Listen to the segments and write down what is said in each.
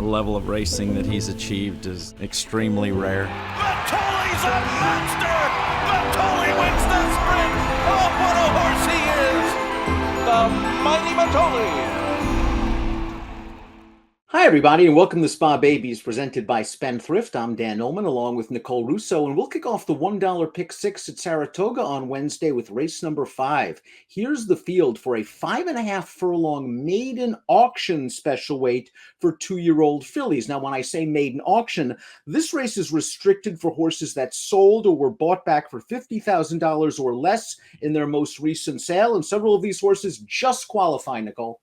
level of racing that he's achieved is extremely rare. Matoli's a monster! Matoli wins the sprint! Oh, what a horse he is! The mighty Matoli! Hi, everybody, and welcome to Spa Babies, presented by Spendthrift. I'm Dan Illman, along with Nicole Russo, and we'll kick off the $1 Pick 6 at Saratoga on Wednesday with race number 5. Here's the field for a 5.5 furlong maiden auction special weight for 2-year-old fillies. Now, when I say maiden auction, this race is restricted for horses that sold or were bought back for $50,000 or less in their most recent sale, and several of these horses just qualify, Nicole.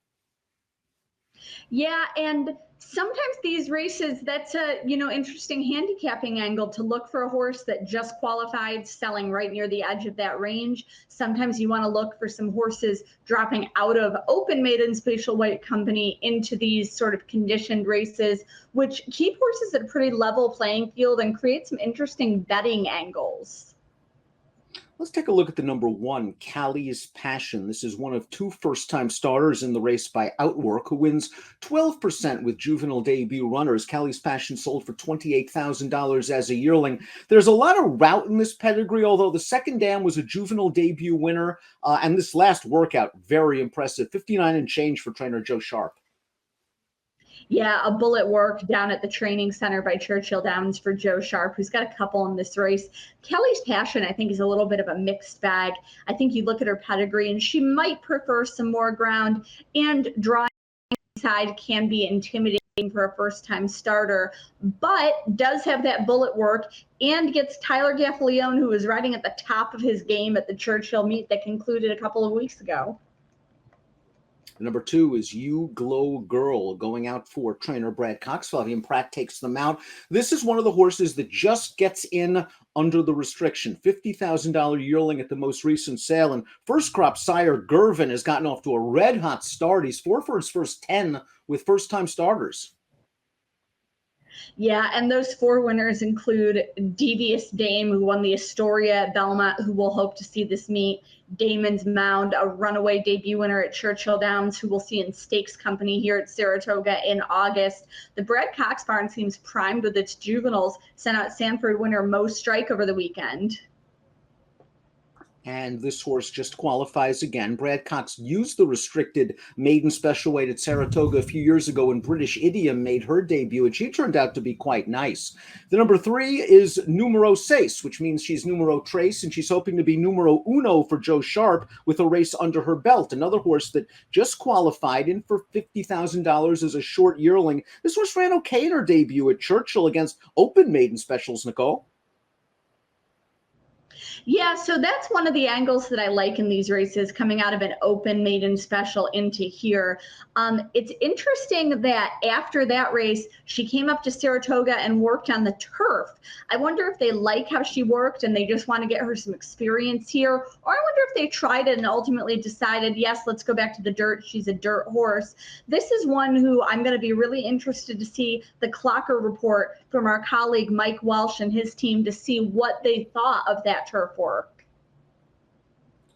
Yeah, and sometimes these races, that's a, interesting handicapping angle to look for a horse that just qualified selling right near the edge of that range. Sometimes you want to look for some horses dropping out of open maiden spatial weight company into these sort of conditioned races, which keep horses at a pretty level playing field and create some interesting betting angles. Let's take a look at the number 1, Callie's Passion. This is one of 2 first-time starters in the race by Outwork, who wins 12% with juvenile debut runners. Callie's Passion sold for $28,000 as a yearling. There's a lot of route in this pedigree, although the second dam was a juvenile debut winner, and this last workout, very impressive. 59 and change for trainer Joe Sharp. Yeah, a bullet work down at the training center by Churchill Downs for Joe Sharp, who's got a couple in this race. Callie's Passion, I think, is a little bit of a mixed bag. I think you look at her pedigree, and she might prefer some more ground, and drawing side can be intimidating for a first-time starter, but does have that bullet work and gets Tyler Gaffalione, who was riding at the top of his game at the Churchill meet that concluded a couple of weeks ago. Number 2 is You Glow Girl, going out for trainer Brad Cox. Fabian Pratt takes them out. This is one of the horses that just gets in under the restriction. $50,000 yearling at the most recent sale. And first crop sire Gervin has gotten off to a red-hot start. He's 4 for his first 10 with first-time starters. Yeah, and those 4 winners include Devious Dame, who won the Astoria at Belmont, who we'll hope to see this meet. Damon's Mound, a runaway debut winner at Churchill Downs, who we'll see in Stakes Company here at Saratoga in August. The Brad Cox barn seems primed with its juveniles, sent out Sanford winner Mo Strike over the weekend. And this horse just qualifies again. Brad Cox used the restricted maiden special weight at Saratoga a few years ago when British Idiom made her debut, and she turned out to be quite nice. The number 3 is Numero Seis, which means she's numero tres, and she's hoping to be numero uno for Joe Sharp with a race under her belt. Another horse that just qualified in for $50,000 as a short yearling. This horse ran okay in her debut at Churchill against open maiden specials, Nicole. Yeah, so that's one of the angles that I like in these races, coming out of an open maiden special into here. It's interesting that after that race, she came up to Saratoga and worked on the turf. I wonder if they like how she worked and they just want to get her some experience here. Or I wonder if they tried it and ultimately decided, yes, let's go back to the dirt. She's a dirt horse. This is one who I'm going to be really interested to see the Clocker report from our colleague Mike Welsh and his team to see what they thought of that turf work.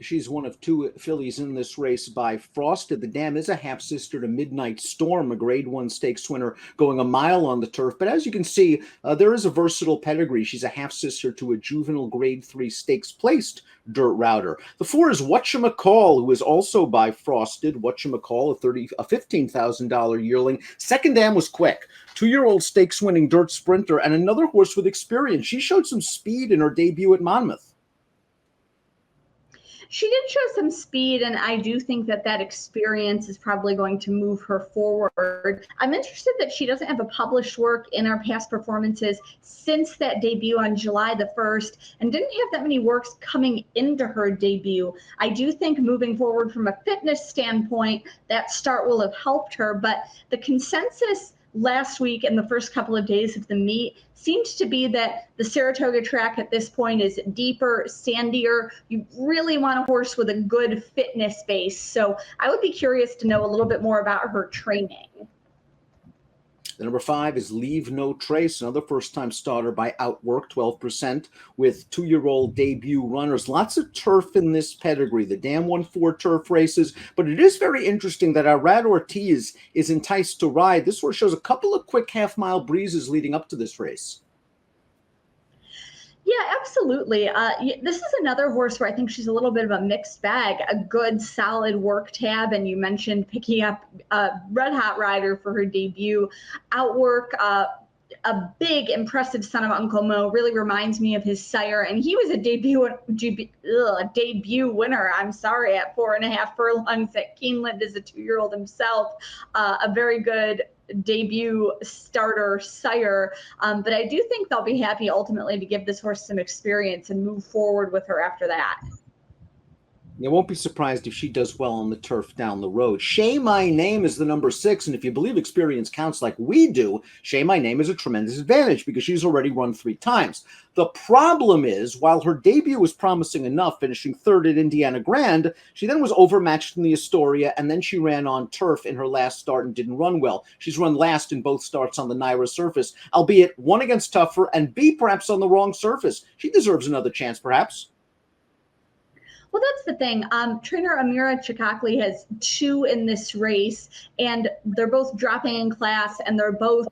She's one of 2 fillies in this race by Frosted. The dam is a half-sister to Midnight Storm, a Grade 1 stakes winner, going a mile on the turf. But as you can see, there is a versatile pedigree. She's a half-sister to a juvenile Grade 3 stakes-placed dirt router. The 4 is Whatchamacall, who is also by Frosted. Whatchamacall, a $15,000 yearling. Second dam was quick. 2-year-old stakes-winning dirt sprinter, and another horse with experience. She showed some speed in her debut at Monmouth. She did show some speed, and I do think that that experience is probably going to move her forward. I'm interested that she doesn't have a published work in her past performances since that debut on July the 1st, and didn't have that many works coming into her debut. I do think moving forward from a fitness standpoint, that start will have helped her, but the consensus last week and the first couple of days of the meet seems to be that the Saratoga track at this point is deeper, sandier. You really want a horse with a good fitness base. So I would be curious to know a little bit more about her training. The number 5 is Leave No Trace, another first-time starter by Outwork, 12%, with 2-year-old debut runners. Lots of turf in this pedigree. The dam won 4 turf races, but it is very interesting that Arad Ortiz is enticed to ride. This horse shows a couple of quick half-mile breezes leading up to this race. Yeah, absolutely. This is another horse where I think she's a little bit of a mixed bag, a good, solid work tab. And you mentioned picking up a red hot rider for her debut. Outwork, a big, impressive son of Uncle Mo, really reminds me of his sire. And he was a debut winner, I'm sorry, at 4.5 furlongs at Keeneland as a 2-year-old himself. A very good debut starter sire, but I do think they'll be happy ultimately to give this horse some experience and move forward with her after that. You won't be surprised if she does well on the turf down the road. Shaymyname is the number 6, and if you believe experience counts like we do, Shaymyname is a tremendous advantage because she's already run 3 times. The problem is, while her debut was promising enough, finishing 3rd at Indiana Grand, she then was overmatched in the Astoria, and then she ran on turf in her last start and didn't run well. She's run last in both starts on the Naira surface, albeit one against tougher and B perhaps on the wrong surface. She deserves another chance, perhaps. Well, that's the thing. Trainer Amira Chikakli has 2 in this race, and they're both dropping in class, and they're both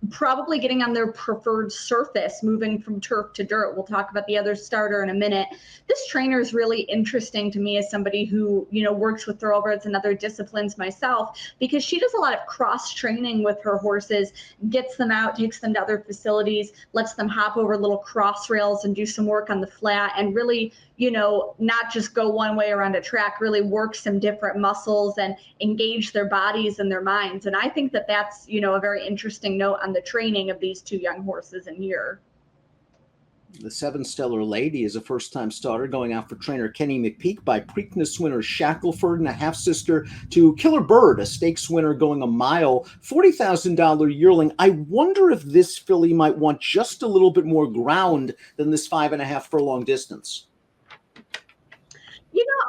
probably getting on their preferred surface, moving from turf to dirt. We'll talk about the other starter in a minute. This trainer is really interesting to me as somebody who, works with thoroughbreds and other disciplines myself, because she does a lot of cross training with her horses, gets them out, takes them to other facilities, lets them hop over little cross rails and do some work on the flat, and really, not just go one way around a track, really work some different muscles and engage their bodies and their minds. And I think that that's, a very interesting note on the training of these 2 young horses in here. The 7 Stellar Lady is a first-time starter going out for trainer Kenny McPeak by Preakness winner Shackelford, and a half-sister to Killer Bird, a stakes winner going a mile, $40,000 yearling. I wonder if this filly might want just a little bit more ground than this 5.5 furlong distance.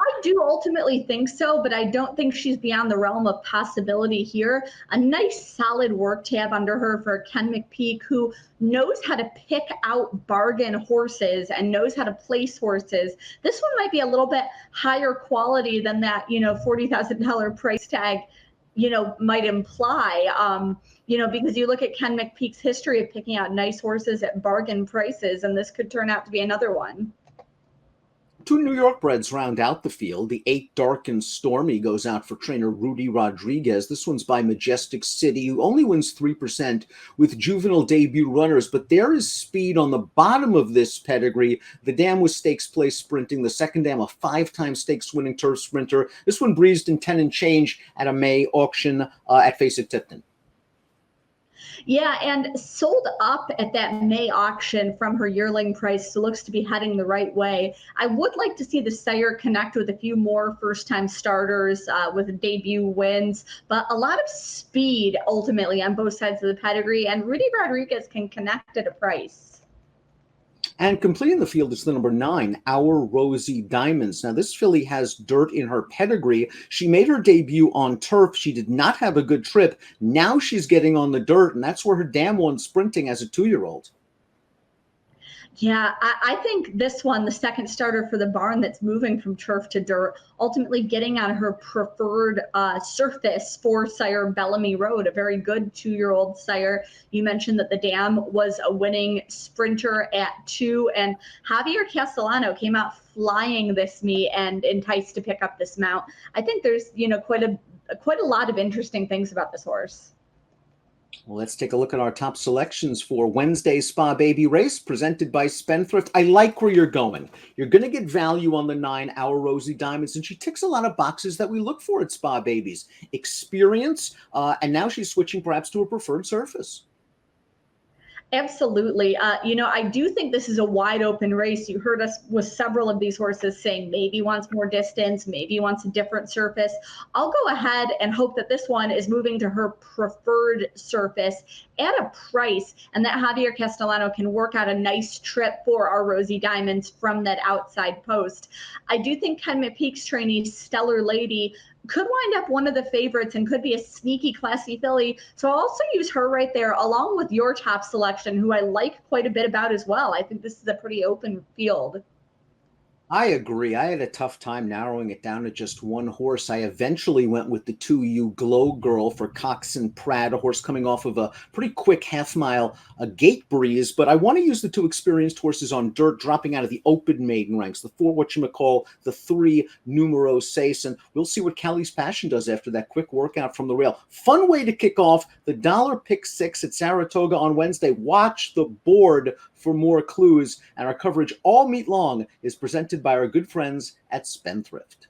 I do ultimately think so, but I don't think she's beyond the realm of possibility here. A nice solid work tab under her for Ken McPeak, who knows how to pick out bargain horses and knows how to place horses. This one might be a little bit higher quality than that, $40,000 price tag, might imply, because you look at Ken McPeak's history of picking out nice horses at bargain prices, and this could turn out to be another one. 2 New York breds round out the field. The 8 Dark and Stormy goes out for trainer Rudy Rodriguez. This one's by Majestic City, who only wins 3% with juvenile debut runners, but there is speed on the bottom of this pedigree. The dam was stakes place sprinting. The second dam, a 5-time stakes winning turf sprinter. This one breezed in 10 and change at a May auction at Face It Tipton. Yeah, and sold up at that May auction from her yearling price, so looks to be heading the right way. I would like to see the sire connect with a few more first-time starters with debut wins, but a lot of speed ultimately on both sides of the pedigree, and Rudy Rodriguez can connect at a price. And completing the field is the number 9, Our Rosie Diamonds. Now, this filly has dirt in her pedigree. She made her debut on turf. She did not have a good trip. Now she's getting on the dirt, and that's where her dam won sprinting as a 2-year-old. Yeah, I think this one, the second starter for the barn that's moving from turf to dirt, ultimately getting on her preferred surface for sire Bellamy Road, a very good 2-year-old sire. You mentioned that the dam was a winning sprinter at 2, and Javier Castellano came out flying this meet and enticed to pick up this mount. I think there's, quite a lot of interesting things about this horse. Well, let's take a look at our top selections for Wednesday's Spa Baby Race presented by Spendthrift. I like where you're going. You're going to get value on the 9, Our Rosie Diamonds, and she ticks a lot of boxes that we look for at Spa Babies. Experience, and now she's switching perhaps to a preferred surface. Absolutely. I do think this is a wide open race. You heard us with several of these horses saying maybe wants more distance, maybe wants a different surface. I'll go ahead and hope that this one is moving to her preferred surface at a price, and that Javier Castellano can work out a nice trip for Our Rosie Diamonds from that outside post. I do think Ken McPeak's trainee, Stellar Lady, could wind up one of the favorites and could be a sneaky, classy filly. So I'll also use her right there along with your top selection, who I like quite a bit about as well. I think this is a pretty open field. I agree. I had a tough time narrowing it down to just one horse. I eventually went with the 2U Glow Girl for Coxon Pratt, a horse coming off of a pretty quick half-mile gate breeze. But I want to use the 2 experienced horses on dirt, dropping out of the open maiden ranks, the 4 Whatchamacall, the 3 Numero Seis, and we'll see what Callie's Passion does after that quick workout from the rail. Fun way to kick off the $1 pick 6 at Saratoga on Wednesday. Watch the board for more clues, and our coverage all meet long is presented by our good friends at Spendthrift.